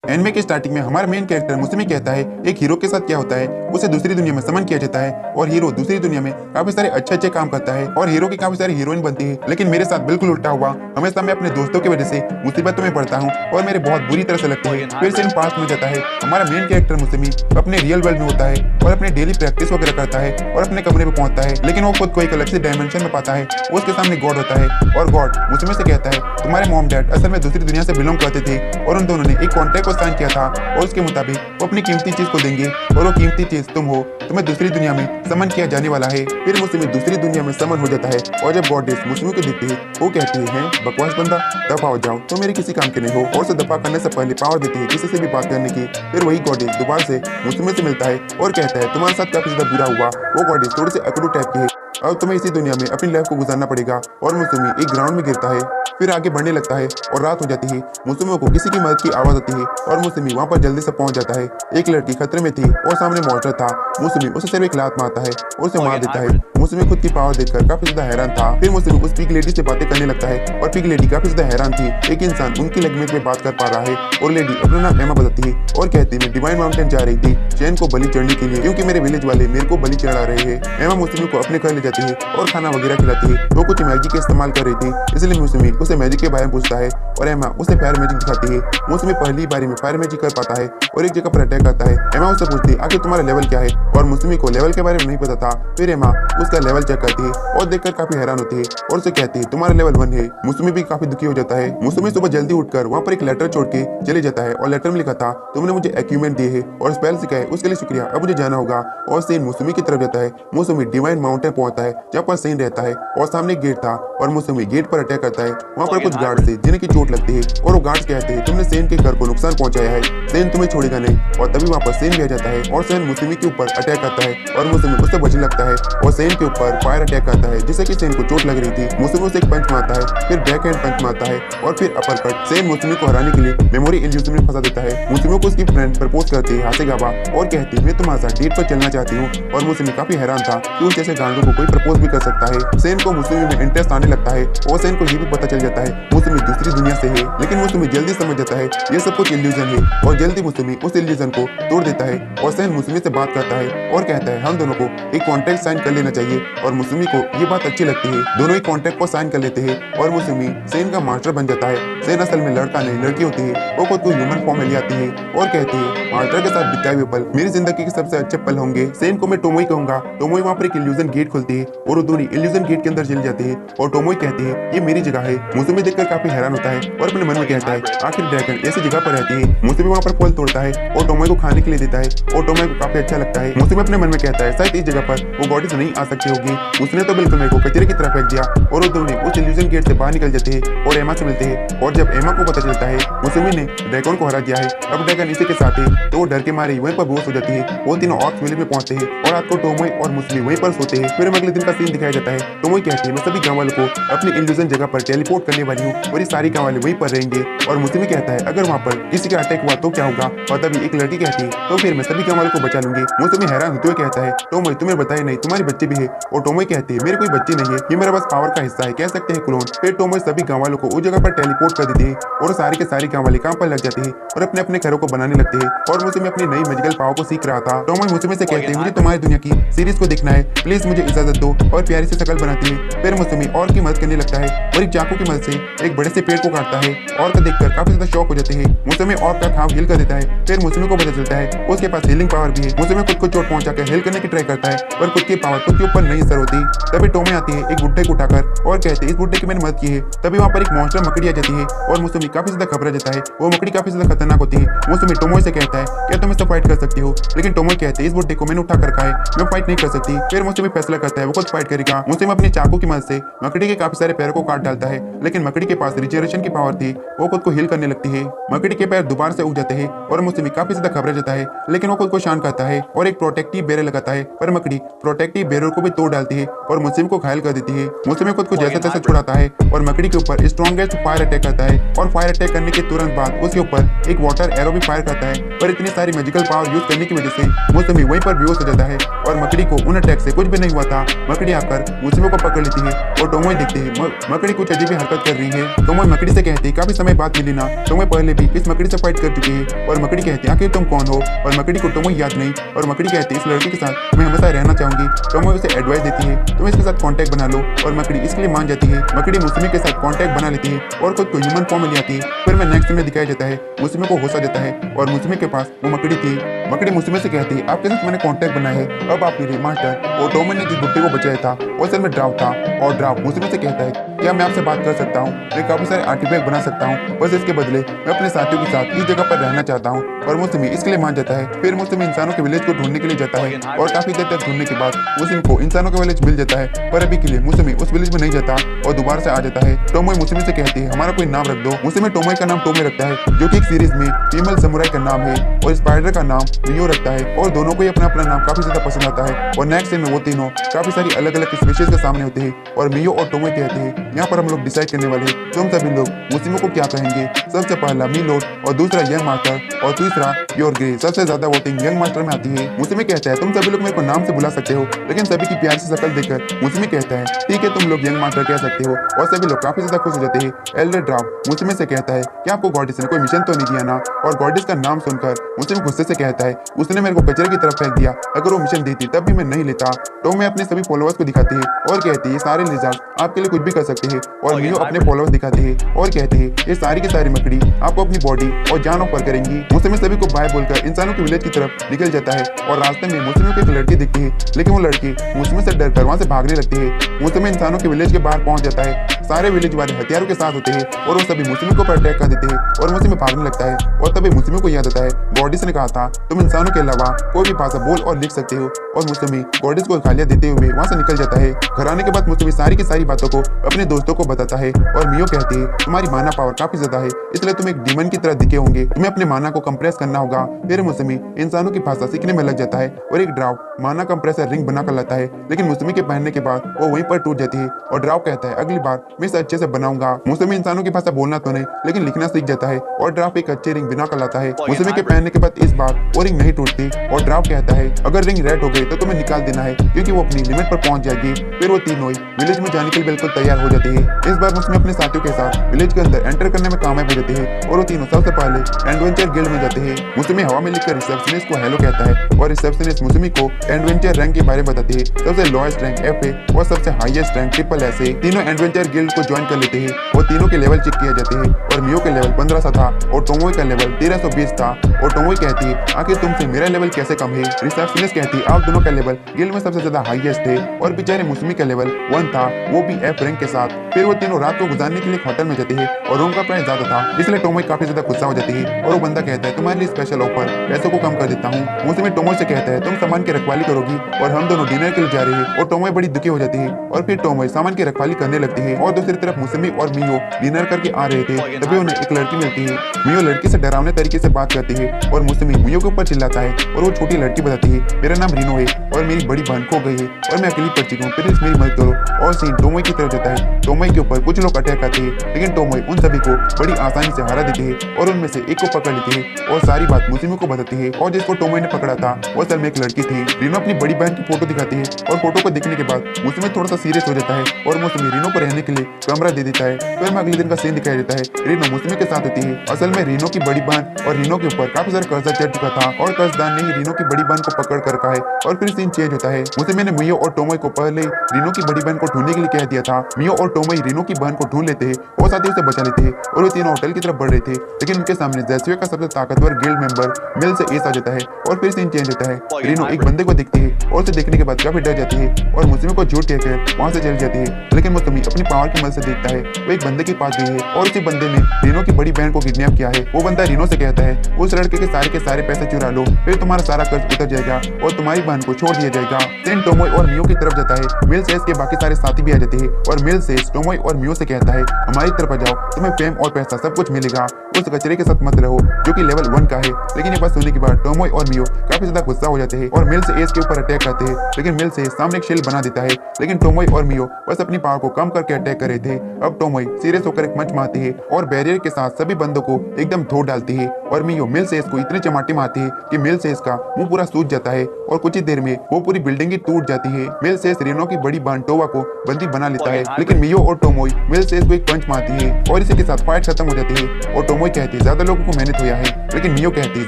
Anime के starting में हमारा मेन कैरेक्टर मुसमी कहता है एक हीरो के साथ क्या होता है, उसे दूसरी दुनिया में समन किया जाता है और हीरो दूसरी दुनिया में काफी सारे अच्छे काम करता है और हीरो की काफी सारी हीरोइन बनती है। लेकिन मेरे साथ बिल्कुल उल्टा हुआ, हमेशा मैं अपने दोस्तों की वजह से मुसीबतों में पड़ता हूँ और मेरे बहुत बुरी तरह से लगती है। फिर सीन पास्ट में जाता है, हमारा मेन कैरेक्टर मुसमी अपने रियल वर्ल्ड में होता है और अपने डेली प्रैक्टिस वगैरह करता है और अपने कमरे में पहुंचता है, लेकिन वो खुद को एक अलग से डायमेंशन में पाता है। उसके सामने गॉड होता है और गॉड मुसमी से कहता है तुम्हारे मॉम डैड असल में दूसरी दुनिया से बिलोंग करते थे और उन दोनों ने एक कॉन्ट्रैक्ट को साइन किया था और उसके मुताबिक वो अपनी कीमती चीज को देंगे और वो कीमती चीज तुम हो, तुम्हें दूसरी दुनिया में समन किया जाने वाला है। फिर मुसमी दूसरी दुनिया में समन हो जाता है और जब गॉडेस मुसमी को देखती है वो कहती है बकवास बंदा, दफा हो जाओ, तो मेरे किसी काम के नहीं हो, और उसे दफा करने से पहले पावर देती है किसी से भी बात करने की। फिर वही गॉडेस दोबारा से मुसमी से मिलता है और कहता है तुम्हारे साथ काफी ज्यादा बुरा हुआ। वो गॉडेस थोड़ी सी अकड़ू टाइप की है, अब तुम्हें इसी दुनिया में अपनी लाइफ को गुजारना पड़ेगा। और मुसमी एक ग्राउंड में गिरता है, फिर आगे बढ़ने लगता है और रात हो जाती है। मुसमी को किसी की मदद की आवाज आती है और मुसमी वहाँ पर जल्दी से पहुंच जाता है। एक लड़की खतरे में थी और सामने मॉन्स्टर था। मुसमी उसे सिर्फ एक लात मारता है और उसे मार देता है। मुसमी खुद की पावर देखकर काफी ज्यादा हैरान था। फिर मुसमी उस पिग लेडी से बातें करने लगता है और पिग लेडी काफी ज्यादा हैरान थी, एक इंसान उनकी लैंग्वेज में बात कर पा रहा है। और लेडी अपना नाम एमा बताती है और कहती मैं डिवाइन माउंटेन जा रही थी चैन को बलि चढ़ने के लिए, क्योंकि मेरे विलेज वाले मेरे को बलि चढ़ा रहे हैं। एमा मुसमी को अपने घर ले जाती है और खाना वगैरह खिलाती है। वो कुछ मैजिक का इस्तेमाल कर रही थी, इसलिए मुसमी उसे मैजिक के बारे में पूछता है और एमा उसे फायर मैजिक दिखाती है। मुसमी पहली बारी में फायर मैजिक कर पाता है और एक जगह पर अटैक करता है। एमा उससे पूछती है आखिर तुम्हारा लेवल क्या है, और मुसमी को लेवल के बारे में नहीं पता था। फिर एमा उसका लेवल चेक करती है और देखकर काफी हैरान होती है और उसे कहती है तुम्हारा लेवल 1 है। मुसमी भी काफी दुखी हो जाता है। मुसमी सुबह जल्दी उठकर वहाँ पर एक लेटर छोड़ के चले जाता है और लेटर में लिखा था तुमने मुझे अक्यूमेंट दिए है और स्पेल सिखाए, उसके लिए शुक्रिया, अब मुझे जाना होगा। और सेन मुसमी की तरफ जाता है। मुसमी डिवाइन माउंटेन पहुंचता है जहाँ पर सेन रहता है और सामने गेट था और मुसमी गेट पर अटैक करता है। वहाँ पर कुछ गार्ड थे जिन्हें की चोट लगती है और वो गार्ड्स कहते हैं तुमने सेन के घर को नुकसान पहुंचाया है, सेन तुम्हें छोड़ेगा नहीं। और तभी वहाँ पर सेन भी आ जाता है और सेन मुसमी के ऊपर अटैक करता है और मुसमी उससे बचने लगता है और सेन के ऊपर फायर अटैक करता है जिससे कि सेन को चोट लग रही थी। मुसमी उसे एक पंच मारता है, फिर बैक हैंड पंच मारता है और फिर अपर कट। सेन मुसमी को हराने के लिए मेमोरी इल्यूजन में फंसा देता है। मुसमी को उसकी फ्रेंड प्रपोज करती है हासेगावा और कहती है मैं तुम्हारे साथ डेट पर चलना चाहती हूँ। और मुसमी काफी हैरान था कि उस जैसे गांडों को कोई प्रपोज भी कर सकता है। सेन को मुसमी में इंटरेस्ट आने लगता है और सेन को ये भी पता चल जाता है मुसमी दूसरी दुनिया से है, लेकिन मुसमी जल्दी समझ जाता है ये सब कुछ इल्यूजन है और जल्दी मुसमी उस इल्यूजन को तोड़ देता है। और सेन मुसमी से बात करता है और कहता है हम दोनों को एक कॉन्ट्रैक्ट साइन कर लेना चाहिए और मुसमी को ये बात अच्छी लगती है। दोनों एक कॉन्ट्रैक्ट को साइन कर लेते हैं और मुसमी सेन का मास्टर बन जाता है। सेन असल में लड़का नहीं लड़की होती है, वो खुद को ह्यूमन फॉर्म में ले आती है और कहती है मास्टर के साथ बिताए हुए पल मेरी जिंदगी के सबसे अच्छे पल होंगे। सेन को मैं टोमोई कहूंगा। टोमोई वहाँ पर एक इल्यूजन गेट खुलती है और वो दोनों इल्यूजन गेट के अंदर चली जाती है और टोमोई कहती है ये मेरी जगह है। मुसमी देखकर काफी हैरान होता है और अपने मन में कहता है आखिर ड्रैगन ऐसी जगह पर रहती है। मुसमी वहाँ पर फल तोड़ता है और टोमोई को खाने के लिए देता है और टोमोई को काफी अच्छा लगता है। मुसमी अपने मन में कहता है शायद इस जगह पर वो गॉडेस नहीं आ सकती होगी। उसने तो बिल्कुल मेरे को कचरे की तरफ फेंक दिया और वो दोनों उस इल्यूजन गेट से बाहर निकल जाते हैं और एमा से मिलते हैं। और जब एमा को पता चलता है मुसमी ने ड्रैगन को हरा दिया है, अब ड्रैगन इसी के साथ है, तो वो डर के मारे वहीं पर बेहोश हो जाती है। वो तीनों ऑक्स विलेज में पहुंचते हैं और रात को टोमोई और मुसमी वहीं पर सोते हैं। फिर अगले दिन का सीन दिखाया जाता है। टोमोई कहती है मैं सभी गाँव वालों को अपनी इल्यूजन जगह पर टेलीपोर्ट करने वाली हूँ और ये सारी गाँव वाले वहीं पर रहेंगे। और मुसमी कहता है अगर वहाँ पर किसी का अटैक हुआ तो क्या होगा, और तभी एक लड़की कहती है तो फिर मैं सभी गाँव वालों को बचा लूंगी। मुसमी हैरान होते हुए कहता है टोमोई तुम्हें बताया नहीं तुम्हारे बच्चे भी है। और टोमोई कहती है मेरे कोई बच्चे नहीं है, ये मेरा बस पावर का हिस्सा है, कह सकते हैं क्लोन। फिर टोमोई सभी गाँव वालों को उस जगह पर टेलीपोर्ट कर देती है और सारे के सारे गाँव वाले काम पर लग जाते हैं और अपने अपने घरों को बनाने लगते हैं। और मुसमी अपनी नई मैजिकल पावर को सीख रहा था। टोमोई मुसमी से कहते हैं मुझे तुम्हारी दुनिया की सीरीज को देखना है, प्लीज मुझे इजाजत दो, और प्यारी से शकल बनाती है। फिर मुसमी और की मदद करने लगता है और एक चाकू की मदद से एक बड़े से पेड़ को काटता है। और को देखकर काफी ज्यादा शौक हो जाते हैं। मुसमी और का घाव हील कर देता है। फिर मुसमी को पता चलता है उसके पास हीलिंग पावर भी है। मुसमी खुद को चोट पहुंचाकर हील करने की ट्राई करता है पर खुद की पावर खुद के ऊपर नहीं असर होती। तभी टोमोई आती है एक बुड्ढे को उठाकर और कहते हैं इस बुड्ढे की मैंने मदद की है। तभी वहाँ पर एक मॉन्स्टर मकड़ी आ जाती है और मुसमी काफी ज्यादा घबरा जाता है। वो मकड़ी काफी ज्यादा खतरनाक होती है। मुसमी टोमोई से कहता है क्या तुम इससे फाइट कर सकती हो, लेकिन टोमोई कहते हैं इस बुड्ढे को मैंने उठा कर रखा है, मैं फाइट नहीं कर सकती। फिर मुसमी फैसला करता है वो खुद फाइट करेगा। मुसमी अपने चाकू की मदद से मकड़ी के काफी सारे पैरों को काट डालता है, लेकिन मकड़ी के पास रिजर्वेशन की पावर थी, वो खुद को हील करने लगती है। मकड़ी के पैर दोबारा से उग जाते हैं और मुसमी काफी ज्यादा घबरा जाता है, लेकिन वो खुद को शांत करता है और एक प्रोटेक्टिव बैरियर लगाता है। पर मकड़ी प्रोटेक्टिव बैरियर को भी तोड़ डालती है और मुसमी को घायल कर देती है। मुसमी खुद को जैसे तैसे छुड़ाता है और मकड़ी के ऊपर स्ट्रॉन्गेस्ट फायर अटैक करता है और फायर अटैक करने के तुरंत बाद उसके ऊपर एक वाटर एरो भी फायर करता है। पर इतनी सारी मैजिकल पावर यूज करने की वजह से मुसमी वहीं पर बेहोश हो जाता है और मकड़ी को उन अटैक से कुछ भी नहीं हुआ था। मकड़ी आकर मुस्मी को पकड़ लेती है और टोमोई देखते है मकड़ी कुछ अजीब ही हरकत कर रही है। टोमोई मकड़ी से कहती है काफी समय बाद मिली ना, टोमोई पहले भी इस मकड़ी से फाइट कर चुकी है। और मकड़ी कहती है आखिर तुम कौन हो, और मकड़ी को टोमोई याद नहीं। और मकड़ी कहती है इस लड़की के साथ मैं हमेशा रहना चाहूंगी। टोमोई उसे एडवाइस देती है तुम इसके साथ कांटेक्ट बना लो, और मकड़ी इसके लिए मान जाती है। मकड़ी मुस्मी के साथ कांटेक्ट बना लेती है और खुद को ह्यूमन फॉर्म में ले आती है। फिर मैं नेक्स्ट में दिखाया जाता है मुस्मी को होश आ जाता है और मुस्मी के पास वो मकड़ी थी। मकड़ी मुस्मी से कहती है आपके साथ मैंने कांटेक्ट बनाया है, अब आप मेरे मास्टर। और टोमोई ने जिस बुड्ढे को बचाया था वो असल में ड्राव था। और ड्राव मुस्मी से कहता है क्या मैं आपसे बात कर सकता हूँ, मैं काफी सारे आर्टिफैक्ट बना सकता हूँ, बस इसके बदले मैं अपने साथियों के साथ इस जगह पर रहना चाहता हूँ। और मुस्मी इसके लिए मान जाता है। फिर मुस्मी इंसानों के विलेज को ढूंढने के लिए जाता है और काफी देर तक ढूंढने के बाद मुस्मी को इंसानों का विलेज मिल जाता है। पर अभी के लिए मुस्मी उस विलेज में नहीं जाता और दोबारा से आ जाता है। टोमोई मुस्मी से कहती है हमारा कोई नाम रख दो। मुस्मी टोमोई का नाम टोमे रखता है जो कि एक सीरीज में फीमेल समुराई का नाम है, और स्पाइडर का नाम मियो रखता है। और दोनों को ही अपना अपना नाम काफी ज्यादा पसंद आता है। और नेक्स्ट सीन में वो तीनों काफी सारी अलग अलग स्पीशीज के सामने होते हैं और मियो और टोमोई कहते हैं यहाँ पर हम लोग डिसाइड करने वाले हैं तुम सभी लोग मुस्लिमों को क्या कहेंगे। सबसे पहला मीलोड और दूसरा यंग मास्टर और तीसरा योर ग्रे। सबसे ज्यादा वोटिंग यंग मास्टर में आती है। मुस्लिम कहता है तुम सभी लोग मेरे को नाम से बुला सकते हो, लेकिन सभी की प्यार से शक्ल देखकर मुस्लिम कहता है ठीक है तुम लोग यंग मास्टर कह सकते हो। और सभी लोग काफी ज्यादा खुश हो जाते हैं। एल्डर ड्राव मुस्लिम से कहता है कि आपको गॉडेस ने कोई मिशन तो नहीं दिया ना। और गॉडेस का नाम सुनकर मुस्लिम गुस्से से कहता है उसने मेरे को कचरे की तरफ फेंक दिया, अगर वो मिशन देती तब भी मैं नहीं लेता। तो मैं अपने सभी फॉलोअर्स को दिखाती है और कहती है सारे लिजार्ड आपके लिए कुछ भी कर सकते हैं। और मियो अपने फॉलोअर्स दिखाते हैं और कहते हैं ये सारी की सारी मकड़ी आपको अपनी बॉडी और जान ऑफर करेंगी। मुस्लिम सभी को बाय बोलकर इंसानों के विलेज की तरफ निकल जाता है और रास्ते में मुस्लिम को एक लड़की दिखती है, लेकिन वो लड़की मुस्लिम से डरकर वहां से भागने लगती है। मुस्लिम इंसानों के विलेज के बाहर पहुंच जाता है। सारे विलेज वाले हथियारों के साथ होते हैं और वो सभी मुस्लिम को अटैक कर देते हैं और मुस्लिम भागने लगता है। और तभी मुस्लिम को याद आता है गॉडेस ने कहा था तुम इंसानों के अलावा कोई भी भाषा बोल और लिख सकते हो। और मुस्लिम गॉडेस को गालियां देते हुए वहां से निकल जाता है। घर आने के बाद मुस्लिम सारी की सारी बातों को अपने दोस्तों को बताता है और मियो कहती है तुम्हारी माना पावर काफी ज्यादा है, इसलिए तुम एक डीमन की तरह दिखे होंगे, तुम्हें अपने माना को कंप्रेस करना होगा। फिर मुस्लिम इंसानों की भाषा सीखने में लग जाता है और एक ड्राव माना कंप्रेसर रिंग बनाकर लाता है, लेकिन मुस्लिम के पहनने के बाद वो वहीं पर टूट जाती है। और ड्राव कहता है अगली बार मैं इसे अच्छे से बनाऊंगा। मुस्लिम इंसानों की भाषा बोलना तो नहीं लेकिन लिखना सीख जाता है और ड्राव एक अच्छी रिंग बनाकर लाता है। मुस्लिम के पहनने के बाद इस बार वो रिंग नहीं टूटती और ड्राव कहता है अगर रिंग रेड हो गई तो तुम्हें निकाल देना है क्योंकि वो अपनी लिमिट पर पहुंच जाएगी। फिर वो तीनों विलेज में जाने के लिए बिल्कुल तैयार हो जाते हैं। इस बार मुस्लिम अपने साथियों के साथ विलेज के अंदर एंटर करने में कामयाब हो जाते हैं और वो तीनों सबसे पहले एडवेंचर गिल्ड में जाते हैं। मुस्लिम हवा में लिखकर रिसेप्शनिस्ट को हेलो कहता है और रिसेप्शनिस्ट मुस्लिम को एडवेंचर रैंक के बारे में बताते हैं। सबसे लोएस्ट रैंक एफ है और सबसे हाईएस्ट रैंक ट्रिपल एस है। तीनों एडवेंचर गिल्ड को ज्वाइन कर लेते हैं और तीनों के लेवल चेक किए जाते हैं और मियो के लेवल 1500 था और टोमोई का लेवल 1320 था। और टोमोई कहती है आखिर तुमसे मेरा लेवल कैसे कम है। रिसेप्शनिस्ट कहती है आप दोनों का लेवल गिल्ड में सबसे ज्यादा हाईएस्ट है और बेचारे मुस्लिम का लेवल 1 था, वो भी एफ रैंक के साथ। फिर वो तीनों रात को गुजारने के लिए होटल में जाते हैं और रूम का प्राइस ज्यादा था, इसलिए टोमोई काफी ज्यादा गुस्सा हो जाती है और वो बंदा कहता है तुम्हारे लिए स्पेशल ऑफर, पैसों को कम कर देता हूँ। मुस्लिम टोमोई से कहता है तुम सामान की रखवाली करोगी और हम दोनों डिनर के लिए जा रहे हैं। और टोमोई बड़ी दुखी हो जाती है और फिर टोमोई सामान की रखवाली करने लगती है। और दूसरी तरफ मुस्लिम और मियो डिनर करके आ रहे थे, तभी उन्हें एक लड़की मिलती है। मियो लड़की से डरावने तरीके से बात करती है और मुस्लिम मियो के ऊपर चिल्लाता है और वो छोटी लड़की बताती है मेरा नाम रीनो है और मेरी बड़ी बहन खो गई है और मैं अकेली पड़ चुकी हूँ, प्लीज मेरी मदद करो। और सीन टोमोई की तरफ जाता है। टोमोई के ऊपर कुछ लोग अटैक करते हैं, लेकिन टोमोई उन सभी को बड़ी आसानी से हरा देती है और उनमें से एक को पकड़ लेती है और सारी बात मुस्लिम को बताती है। और जिसको टोमोई ने पकड़ा था वो असल में एक लड़की थी। रीनो अपनी बड़ी बहन की फोटो दिखाती है और फोटो को देखने के बाद मुस्लिम थोड़ा सा सीरियस हो जाता है और मुस्लिम रीनो को रहने के लिए कमरा दे देता है। फिर में अगले दिन का सीन दिखाया जाता है। रीनो मुस्लिम के साथ होती है। असल में रीनो की बड़ी बहन और रीनो के ऊपर काफी सारा कर्जा चढ़ चुका था और कर्जदार ने ही रीनो की बड़ी बहन को पकड़ कर रखा है। और फिर सीन चेंज होता है। मुस्लिम ने मियो और टोमोई को पहले रीनो की बड़ी बहन को ढूंढने के लिए कह दिया था। मियो और टोमोई रीनो की बहन को ढूंढ लेते हैं और साथ ही उसे बचा लेते हैं और वो तीनों होटल की तरफ बढ़ रहे थे, लेकिन उनके सामने जैसुए का सबसे ताकतवर गिल्ड मेंबर मिल से एस आ जाता है। और फिर सीन चेंज होता है। रीनो एक बंदे को देखती है और उसे देखने के बाद काफी डर जाती है और मुस्लिम को झूठ कहकर वहां से चली जाती है, लेकिन मुस्लिम अपनी पावर की मदद से देखता है वो एक बंदे के पास गई है और उसी बंदे ने रीनो की बड़ी बहन को किडनैप किया है। वो बंदा रीनो से कहता है उस लड़के के सारे पैसे चुरा लो, फिर तुम्हारा सारा कर्ज उतर जाएगा और तुम्हारी बहन को छोड़ दिया जाएगा। सीन टोमोई और मियो की तरफ जाता है। मिल से के बाकी सारे साथी भी आ जाते हैं और मिल से टोमोई और मियो से कहता है हमारी तरफ आ जाओ, तुम्हें फेम और पैसा सब कुछ मिलेगा, उस कचरे के साथ मत रहो जो कि लेवल लेवल 1 का है। लेकिन ये बात सुनने के बाद टोमोय और मियो काफी ज्यादा गुस्सा हो जाते हैं और मिल से एस के ऊपर अटैक करते हैं। लेकिन मिल से सामने एक शील्ड बना देता है। लेकिन टोमोय और मियो बस अपनी पावर को कम करके अटैक कर रहे थे। अब टोमोय सीरियस होकर एक मंच मारती है और बैरियर के साथ सभी बंदों को एकदम धो डालती है और मियो मिल से इसको इतने चमाटे मारती है कि मिल से इसका मुंह पूरा सूज जाता है और कुछ ही देर में वो पूरी बिल्डिंग ही टूट जाती है। मिल से रिनो की बड़ी बहन टोवा को बंदी बना लेता है। लेकिन मियो और टोमोय मिल से इसको एक पंच मारती है और इसी के साथ फाइट खत्म हो जाती है। और टोमोय कहती है ज्यादा लोगों को मेहनत हुआ है, लेकिन मियो कहती है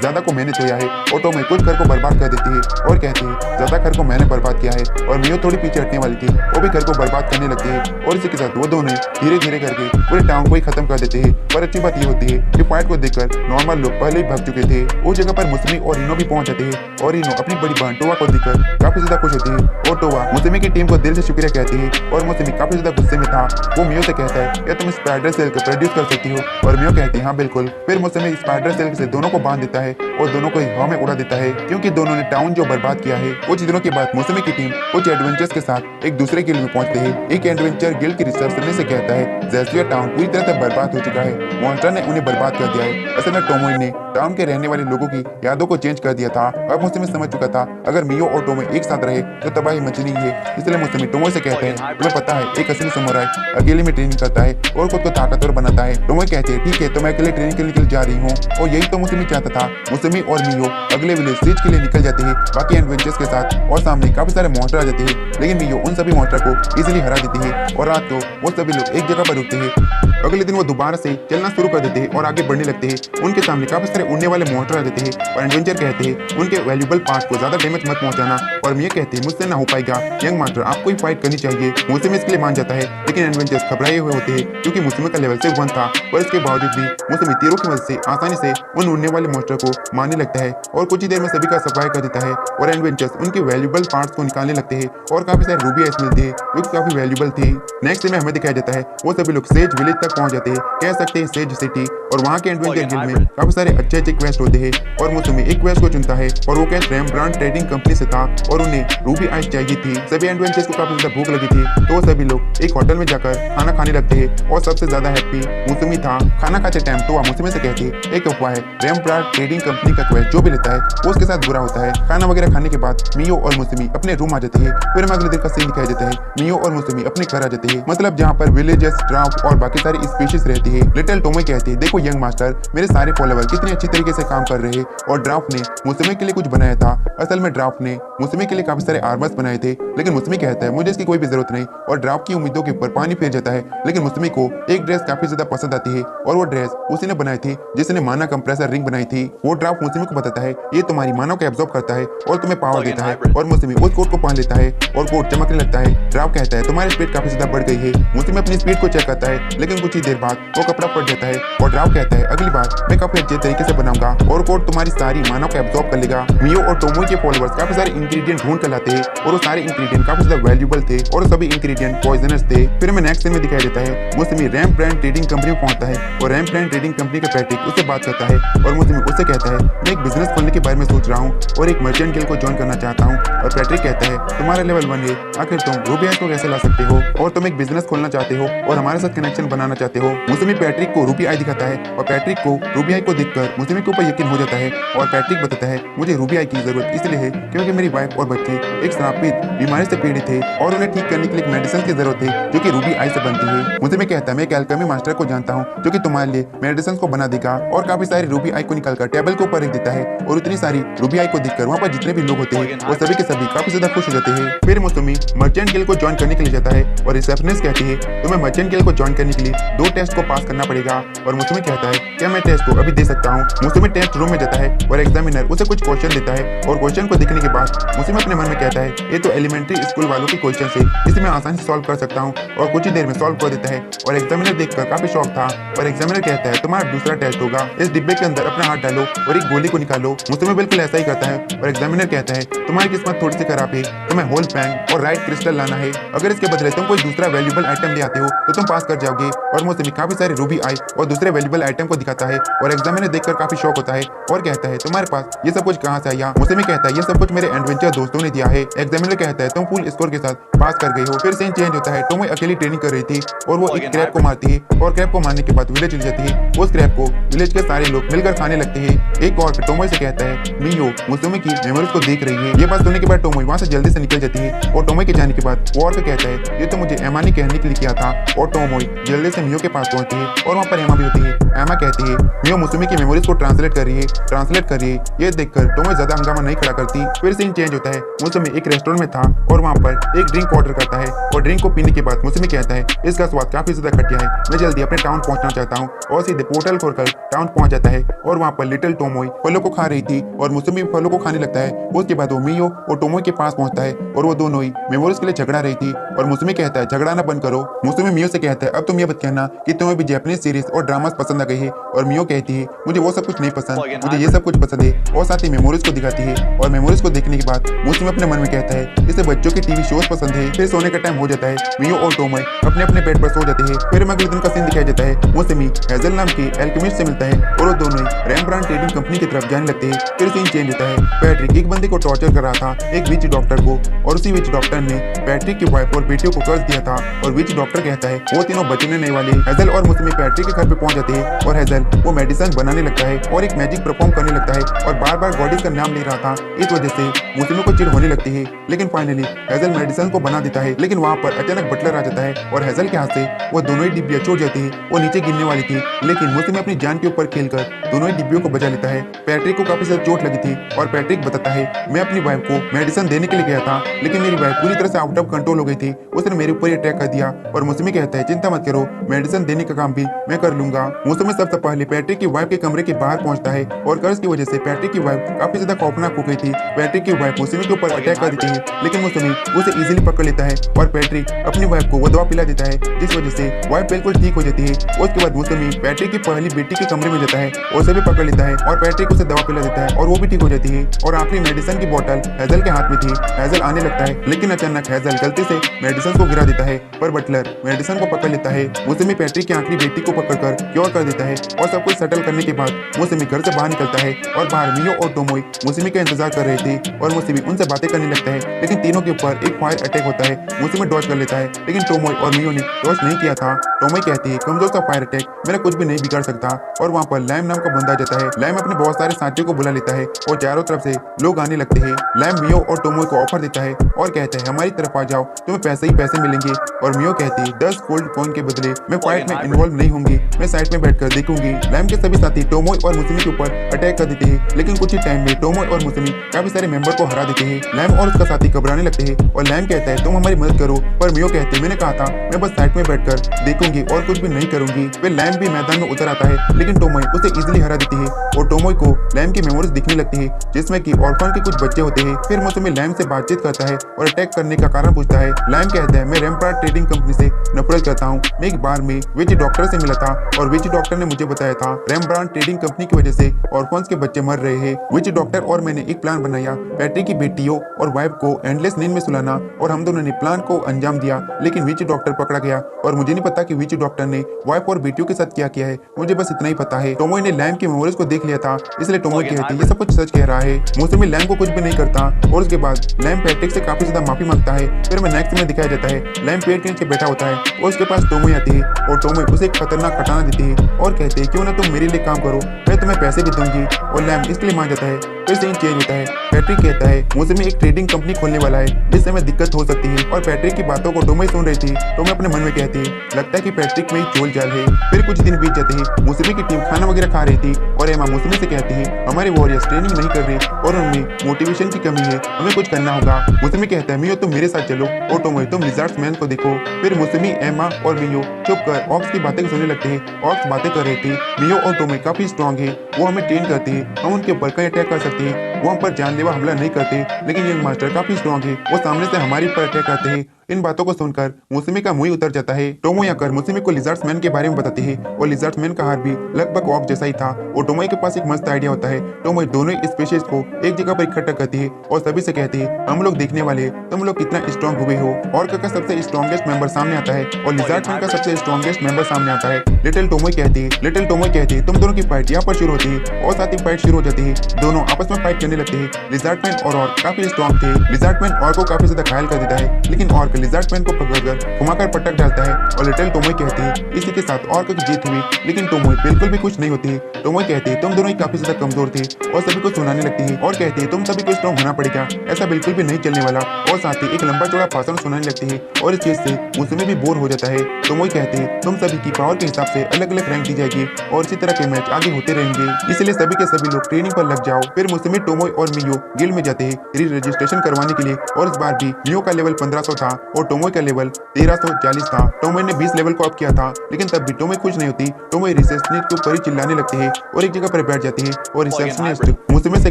ज्यादा को मेहनत हुआ है। और टोमोय कुछ घर को बर्बाद कर देती है और कहती है ज्यादा घर को मैंने बर्बाद किया है। और मियो थोड़ी पीछे हटने वाली थी, वो भी घर को बर्बाद करने लगती है और इसी के साथ वो दोनों धीरे धीरे करके पूरे टाउन को ही खत्म कर देते हैं। पर अच्छी बात ये होती है कि फाइट को देखकर नॉर्मल लोग पहले ही भाग चुके थे। उस जगह पर मुसमी और रिनो भी पहुंच जाते हैं और रिनो अपनी बड़ी बहन टोवा को देखकर काफी ज्यादा खुश होती है और टोवा मुसमी की टीम को दिल से शुक्रिया कहती है। और मुसमी काफी ज्यादा गुस्से में था। वो मियो से कहता है क्या तुम स्पाइडर सेल को प्रोड्यूस कर सकती हो? और मियो कहती है हाँ बिल्कुल। फिर मुसमी स्पाइडर सेल से दोनों को बांध देता है और दोनों को हवा में उड़ा देता है क्योंकि दोनों ने टाउन जो बर्बाद किया है। कुछ दिनों के बाद मुसमी की टीम कुछ एडवेंचर्स के साथ एक दूसरे गिल्ड में पहुंचते हैं। एक एडवेंचर गिल्ड की रिसर्च करने से कहता है ज़ेस्विया टाउन पूरी तरह से बर्बाद हो चुका है, मॉन्स्टर ने उन्हें बर्बाद कर दिया है। असल में टोमोय ने टाउन के रहने वाले लोगों की यादों को चेंज कर दिया था। अब मुसमी समझ चुका था अगर मियो और टोमोय एक साथ रहे तो तबाही मचनी है। इसलिए मुसमी टोमोय से कहते हैं तुम्हें पता है एक असली समुराई अकेले में ट्रेनिंग करता है और खुद को ताकतवर बनाता है। टोमोय कहते हैं ठीक है तो मैं अकेले ट्रेनिंग के लिए जा रही हूँ। और यही तो मुसमी चाहता था। मुसमी और मियो अगले विलेज सीज के लिए निकल जाते हैं बाकी एडवेंचर्स के साथ और सामने काफी सारे मॉन्स्टर आ जाते हैं। लेकिन मियो उन सभी मॉन्स्टर को इजीली हरा देती है और रात को वो सभी लोग एक जगह पर रुकते हैं। अगले दिन वो दोबारा से चलना शुरू कर देते हैं और आगे बढ़ने लगते हैं। उनके सामने काफी सारे उड़ने वाले मॉन्स्टर आ जाते हैं और एडवेंचर कहते हैं उनके वैल्यूबल पार्ट्स को ज्यादा डैमेज मत पहुंचाना। और मियो कहते हैं मुझसे ना हो पाएगा यंग मास्टर, आपको ही फाइट करनी चाहिए। मुसमी इसके लिए मान जाता है लेकिन एडवेंचर्स घबराए हुए होते हैं क्योंकि मुसमी का लेवल सिर्फ 1 था। पर इसके बावजूद भी मुसमी तीरों की मदद से आसानी से उन उड़ने वाले मॉन्स्टर को मारने लगता है और कुछ ही देर में सभी का सफाई कर देता है। और एडवेंचर्स उनके वैल्यूबल पार्ट्स को निकालने लगते हैं और काफी सारे रूबी आइस मिलते हैं जो कि काफी वैल्यूबल थे। नेक्स्ट डे में हमें दिखाया जाता है वो सभी लोग सेज विलेज तक पहुंच जाते हैं, कह सकते हैं सेज सिटी। और वहाँ के एडवेंचर गिल्ड में काफी सारे अच्छे क्वेस्ट होते हैं और मुसमी एक क्वेस्ट को चुनता है और वो क्वेस्ट रेमब्रांड ट्रेडिंग कंपनी से था और उन्हें रूबी आइस चाहिए थी। सभी एडवेंचर्स को काफी ज्यादा भूख लगी थी तो वो सभी लोग एक होटल में जाकर खाना खाने लगते हैं और सबसे ज्यादा हैप्पी मुसमी था। खाना खाते टाइम तो मुसमी से कहती है एक अफवाह है रेमब्रांड ट्रेडिंग कंपनी का क्वेस्ट जो भी लेता है वो उसके साथ बुरा होता है। खाना वगैरह खाने के बाद मियो और मुसमी अपने रूम आ जाते हैं। फिर हमें अगले दिन का सीन दिखाया जाता है। मियो और मुसमी अपने घर आ जाते हैं, मतलब जहाँ पर विलेजर्स, ड्राफ और बाकी सारी स्पीशीज रहती है। लिटिल टोमोय कहती है देखो यंग मास्टर मेरे सारे फॉलोवर कितने अच्छी तरीके से काम कर रहे हैं। और ड्राफ ने मुसमी के लिए कुछ बनाया था। असल में ड्राफ ने मुसमी के लिए काफी सारे आर्मर्स बनाए थे लेकिन मुसमी कहता है मुझे इसकी कोई भी जरूरत नहीं और ड्राफ की उम्मीदों के ऊपर पानी फेर जाता है। लेकिन मुसमी को एक ड्रेस काफी ज्यादा पसंद आती है और वो ड्रेस उसी ने बनाई थी जिसने माना कंप्रेसर रिंग बनाई थी। वो ड्राफ मुसमी को बताता है ये तुम्हारी मानव को एब्जॉर्ब करता है और तुम्हें पावर देता है। और मुसमी उस कोट को पहन लेता है और कोट चमकने लगता है। ड्राफ कहता है तुम्हारी स्पीड काफी ज्यादा बढ़ गई है। मुसमी अपनी स्पीड को चेक करता है लेकिन कुछ ही देर बाद वो कपड़ा फट जाता है और ड्राफ कहता है अगली बार मैं काफी अच्छे तरीके से बनाऊंगा और कोट तुम्हारी सारी मानव को एब्जॉर्ब कर लेगा। मियो और टोमोय के फॉलोअर्स काफी सारे इंग्रेडिएंट ढूंढ कर लाते हैं और वो सारे इंग्रेडिएंट काफी ज्यादा वैल्यूबल थे और सभी इंग्रेडिएंट पॉइजनस थे। फिर हमें नेक्स्ट सीन में दिखाया जाता है मुसमी रैम ब्रांड ट्रेडिंग कंपनी में पहुंचता है और रैम ब्रांड ट्रेडिंग कंपनी का पैट्रिक उससे बात करता है और मुसमी उससे कहता है मैं एक बिजनेस खोलने के बारे में सोच रहा हूँ और एक मर्चेंट गिल्ड को ज्वाइन करना चाहता हूँ। और पैट्रिक कहता है तुम्हारा लेवल 1 है, आखिर तुम रूबी आइस को कैसे ला सकते हो और तुम एक बिजनेस खोलना चाहते हो और हमारे साथ कनेक्शन बनाना चाहते हो। मुसमी पैट्रिक को रूबी आई दिखाता है और पैट्रिक को रूबी आई को देखकर मुसमी के ऊपर यकीन हो जाता है और पैट्रिक बताता है मुझे रूबी आई की जरूरत इसलिए है क्योंकि मेरी वाइफ और बच्चे एक श्रापित बीमारी से पीड़ित थे और उन्हें ठीक करने के लिए मेडिसिन की जरूरत है जो कि रूबी आई से बनती है। मुझे मैं कहता है मैं एक एल्केमी मास्टर को जानता हूँ जो कि तुम्हारे लिए मेडिसिन को बना देगा और काफी सारी रूबी आई को निकालकर टेबल के ऊपर रख देता है और उतनी सारी रूबी आई को देखकर वहाँ पर जितने भी लोग होते हैं वो सभी के सभी काफी ज्यादा खुश हो जाते हैं। फिर मुसमी मर्चेंट गिल्ड को ज्वाइन करने के लिए जाता है और रिसेप्शनिस्ट कहती है तुम्हें मर्चेंट गिल्ड को ज्वाइन करने के लिए 2 टेस्ट को पास करना पड़ेगा। और मुसमी कहता है क्या मैं टेस्ट को अभी दे सकता हूँ। मुसमी टेस्ट रूम में जाता है और एग्जामिनर उसे कुछ क्वेश्चन देता है और क्वेश्चन को देखने के बाद मुसमी अपने मन में कहता है ये तो एलिमेंट्री स्कूल वालों के क्वेश्चन है, इसे मैं आसानी से सॉल्व कर सकता हूँ और कुछ ही देर में सॉल्व कर देता है। और एग्जामिनर देखकर काफी शौक था और एग्जामिनर कहता है तुम्हारा दूसरा टेस्ट होगा, इस डिब्बे के अंदर अपना हाथ डालो और एक गोली को निकालो। मुसमी बिल्कुल ऐसा ही करता है और एग्जामिनर कहता है तुम्हारी किस्मत थोड़ी सी खराब है, तुम्हें होल पैंग और राइट क्रिस्टल लाना है, अगर इसके बदले तुम कोई दूसरा वैल्यूबल आइटम ले आते हो तो तुम पास कर जाओगे। और मुसमी काफी सारे रूबी आई और दूसरे वैल्यूबल आइटम को दिखाता है और एग्जामिनर देखकर काफी शौक होता है और कहता है तुम्हारे पास ये सब कुछ कहाँ से आया। मुसमी कहता है ये सब कुछ मेरे एडवेंचर दोस्तों ने दिया है। एग्जामिनर कहता है तुम फुल स्कोर के साथ पास कर गई हो। फिर सीन चेंज होता है। टोमोई अकेली ट्रेनिंग कर रही थी और वो एक क्रैब को मारती है और क्रैब को मारने के बाद विलेज चली जाती है। उस क्रैब को विलेज के सारे लोग मिलकर खाने लगते हैं। एक और टोमोई से कहता है मियो मुसमी की मेमोरीज को देख रही है। ये बात सुनने के बाद टोमोई वहाँ से जल्दी से निकल जाती है और टोमोई के जाने के बाद वो और कहता है ये तो मुझे एमा ने कहने के लिए किया था। और टोमोई जल्दी से मियो के पास पहुंचती है और वहाँ पर एमा भी होती है। एमा कहती है मियो मुसमी की मेमोरीज को ट्रांसलेट कर रही है। ये देखकर टोमोई ज्यादा हंगामा नहीं खड़ा करती। फिर सीन चेंज होता है। मुसमी एक रेस्टोरेंट में था और वहाँ पर एक ड्रिंक ऑर्डर करता है और ड्रिंक को पीने के बाद मुसमी कहता है इसका स्वाद काफी ज्यादा घटिया है, मैं जल्दी अपने टाउन पहुंचना चाहता हूँ और सीधे पोर्टल खोलकर टाउन पहुंच जाता है। और वहाँ पर लिटिल टोमोई फलों को खा रही थी और मुसमी फलों को खाने लगता है। उसके बाद वो मियो और टोमोई के पास पहुंचता है और वो दोनों ही मेमोरीज के लिए झगड़ा रही थी और मुसमी कहता है झगड़ाना बंद करो। मुसमी मियो से कहता है अब तुम ये मत कहना कि तुम्हें भी जापानीज सीरीज और ड्रामास पसंद आ गई है। और मियो कहती है मुझे वो सब कुछ नहीं पसंद, मुझे ये सब कुछ पसंद है। और साथ ही मेमोरीज को दिखाती है और मेमोरीज को देखने के बाद मुसमी अपने मन में कहता है इसे बच्चों की टीवी शोज पसंद है। फिर सोने का टाइम हो जाता है। मियो और टोमोई अपने अपने बेड पर सो जाते हैं। फिर अगले दिन का सीन दिखाया जाता है। मुसमी हेजल नाम की एल्केमिस्ट से मिलता है और वो दोनों ही रेमब्रांड ट्रेडिंग कंपनी की तरफ जाने लगते हैं। फिर सीन चेंज होता है। पैट्रिक एक बंदे को टॉर्चर कर रहा था एक विच डॉक्टर को और उसी विच डॉक्टर ने पैट्रिक की वाइफ और बेटियों को कर्ज दिया था और विच डॉक्टर कहता है वो तीनों बचने नहीं वाले। हेजल और मुसमी पैट्रिक के घर पे पहुंच जाते हैं और हेजल वो मेडिसिन बनाने लगता है और एक मैजिक परफॉर्म करने लगता है और बार बार गॉडेस का नाम ले रहा था। इस वजह से मुसमी को चिढ़ होने लगती है। लेकिन फाइनली हेजल मेडिसिन को बना देता है। लेकिन वहाँ पर अचानक बटलर आ जाता है और हेजल के हाथ से वो दोनों ही डिब्बियां छूट जाती है। वो नीचे गिरने वाली थी लेकिन मुसमी अपनी जान के ऊपर खेलकर दोनों ही डिब्बियों को बचा लेता है। पैट्रिक को काफी ज्यादा चोट लगी थी और पैट्रिक बताता है मैं अपनी वाइफ को मेडिसिन देने के लिए गया था लेकिन मेरी वाइफ पूरी तरह से आउट ऑफ कंट्रोल हो गई थी, उसने मेरे ऊपर अटैक कर दिया। और मुसमी कहता है चिंता मत करो मेडिसिन देने का काम भी मैं कर लूंगा। मुसमी सबसे पहले पैट्रिक की वाइफ के कमरे के बाहर पहुंचता है और कर्ज की वजह से पैट्रिक की वाइफ काफी ज्यादा खौफनाक हो गई थी। पैट्रिक की वाइफ मुसमी के ऊपर अटैक कर देती है लेकिन मुसमी उसे इजीली पकड़ लेता है और पैट्रिक अपनी वाइफ को वो दवा पिला देता है जिस वजह से वाइफ बिल्कुल ठीक हो जाती है। उसके बाद मुसमी पैट्रिक की पहली बेटी के कमरे में जाता है और उसे भी पकड़ लेता है और पैट्रिक उसे दवा पिला देता है और वो भी ठीक हो जाती है। और आखिरी मेडिसिन की बोतल हेजल के हाथ में थी। हेजल आने लगता है लेकिन अचानक हेजल गलती से मेडिसिन को गिरा देता है पर बटलर मेडिसिन को पकड़ लेता है। मुसमी पैट्रिक की आखिरी बेटी को पकड़कर क्योर कर देता है और सब कुछ सेटल करने के बाद मुसमी घर से बाहर निकलता है और बाहर मियो और टोमोई मुसमी का इंतजार कर रहे थे और मुसमी उनसे बातें करने लगता है लेकिन तीनों के ऊपर एक फायर अटैक होता है। मुसमी डॉज कर लेता है लेकिन टोमोई और मियो ने डॉज नहीं किया था। टोमोई कहती है कमजोर सा फायर अटैक मेरा कुछ भी नहीं बिगाड़ सकता। और वहाँ पर लैम नाम का बंदा जाता है। लैम अपने बहुत सारे साथियों को बुला लेता है और चारों तरफ से लोग आने लगते हैं। लैम मियो और टोमोई को ऑफर देता है और कहता है हमारी तरफ आ जाओ तुम्हें पैसे ही पैसे मिलेंगे। और मियो कहती है 10 गोल्ड कॉइन के बदले मैं फाइट में इन्वॉल्व नहीं होंगी, मैं साइड में बैठकर देखूंगी। लैम के सभी साथी टोमोई और मुसमी के ऊपर अटैक कर देते हैं लेकिन कुछ ही टाइम में टोमोई और मुसमी काफी सारे मेंबर को हरा देते हैं। लैम और उसका साथी घबराने लगते हैं और लैम कहता है तुम हमारी मदद करो पर मियो कहते हैं मैंने कहा था मैं बस साइड में बैठकर देखूंगी और कुछ भी नहीं करूंगी। फिर लैम भी मैदान में उतर आता है लेकिन टोमोई उसे इजीली हरा देती है और टोमोई को लैम की मेमोरीज दिखने लगती है जिसमें कि ऑर्फन के कुछ बच्चे होते हैं। फिर मुसमी लैम से बातचीत करता है और अटैक करने का कारण पूछता है। लैम कहता है मैं रेमब्रांड ट्रेडिंग कंपनी से नफरत करता हूँ। मैं एक बार में विच डॉक्टर से मिला था और विच डॉक्टर ने मुझे बताया था रेमब्रांड ट्रेडिंग कंपनी की वजह से ऑर्फन्स के बच्चे मर रहे हैं। विच डॉक्टर और मैंने एक प्लान बनाया पैट्रिक की बेटियों और वाइफ को एंडलेस नींद में सुलाना और हम दोनों ने प्लान को अंजाम दिया लेकिन विच डॉक्टर पकड़ा गया और मुझे नहीं पता कि विच डॉक्टर ने वाइफ और बेटियों के साथ क्या किया है, मुझे बस इतना ही पता है। टोमोई ने लैम की मेमोरीज को देख लिया था इसलिए टोमोई कहती है ये सब कुछ सच कह रहा है। मुसमी लैम को कुछ भी नहीं करता और उसके बाद लैम पैट्रिक से काफी ज्यादा माफी मांगता है। फिर मैं नेक्स्ट में दिखाया जाता है लैम पेड़ के नीचे बैठा होता है और उसके पास टोमोई आती है और टोमोई उसे एक खतरनाक कटाना देती है और कहते हैं क्यों ना तुम मेरे लिए काम करो, मैं तुम्हें पैसे भी दूंगी। और लैम इसके लिए मान जाता है। फिर सीन चेंज होता है। पैट्रिक कहता है मुसमी एक ट्रेडिंग कंपनी खोलने वाला है जिससे हमें दिक्कत हो सकती है और पैट्रिक की बातों को टोमोई सुन रही थी। टोमोई अपने मन में कहती है लगता है कि पैट्रिक में ही चोल जाल है। फिर कुछ दिन बीत जाते हैं। मुसमी की टीम खाना वगैरह खा रही थी और एमा मुसमी से कहती है हमारे वॉरियर्स ट्रेनिंग नहीं कर रहे और उनमें मोटिवेशन की कमी है, हमें कुछ करना होगा। मुसमी कहता है मियो तुम मेरे साथ चलो और टोमोई तुम लिजार्ड्स मैन को देखो। फिर मुसमी एमा और मियो चुप कर ऑक्स की बातें सुनने लगते हैं। ऑक्स बातें कर रहे थे मियो और टोमोई काफी स्ट्रॉन्ग है, वो हमें ट्रेन करते हैं, हम उनके ऊपर कई अटैक कर सकते हैं, वो हम पर जानलेवा हमला नहीं करते लेकिन यंग मास्टर काफी स्ट्रॉन्ग है, वो सामने से हमारे ऊपर अटैक करते हैं इन बातों को सुनकर मुसमी का मुंह उतर जाता है। टोमोई आकर मुसमी को लिजर्ड्स मैन के बारे में बताती है और लिजर्ड्स मैन का हार भी लगभग ऑक जैसा ही था और टोमोई के पास एक मस्त आइडिया होता है। टोमोई दोनों स्पीशीज को एक जगह पर इकट्ठा करती है और सभी से कहती है हम लोग देखने वाले तुम लोग कितना स्ट्रॉन्ग हुए हो। ऑर्क का सबसे स्ट्रॉन्गेस्ट मेंबर सामने आता है और लिजर्ड्स मैन का सबसे स्ट्रॉन्गेस्ट मेंबर सामने आता है। लिटिल टोमोई कहती है तुम दोनों की फाइट यहाँ पर शुरू होती है और साथ ही फाइट शुरू हो जाती है। दोनों आपस में फाइट करने लगते हैं। लिजर्ड मैन और ऑर्क काफी स्ट्रॉन्ग थे। लिजर्ड मैन ऑर्क को काफी ज्यादा घायल कर देता है लेकिन ऑर्क लिजर्ड मैन को पकड़कर घुमाकर पटक डालता है और लिटिल टोमोई कहती है इसी के साथ ऑर्क की जीत हुई। लेकिन टोमोई बिल्कुल भी खुश नहीं होती है। टोमोई कहती है तुम दोनों ही काफी ज्यादा कमजोर थे और सभी को सुनाने लगती है और कहती है तुम सभी को स्ट्रॉन्ग होना पड़ेगा, ऐसा बिल्कुल भी नहीं चलने वाला। और साथ ही एक लंबा चौड़ा भाषण सुनाने लगती है और इस चीज से मुसमी भी बोर हो जाता है। टोमोई कहती है तुम सभी की पावर के हिसाब से अलग अलग रैंक दी जाएगी और इसी तरह के मैच आगे होते रहेंगे, इसलिए सभी के सभी लोग ट्रेनिंग पर लग जाओ। फिर मुसमी, टोमोई और मियो गिल्ड में जाते हैं री रजिस्ट्रेशन करवाने के लिए और इस बार भी मियो का लेवल 1500 था और टोमोई का लेवल 1340 था। टोमोई ने 20 लेवल को अप किया था लेकिन तब भी टोमोई खुश नहीं होती। टोमोई रिसेप्शनिस्ट के ऊपर ही चिल्लाने लगती है और एक जगह पर बैठ जाती है और रिसेप्शनिस्ट मुसमी से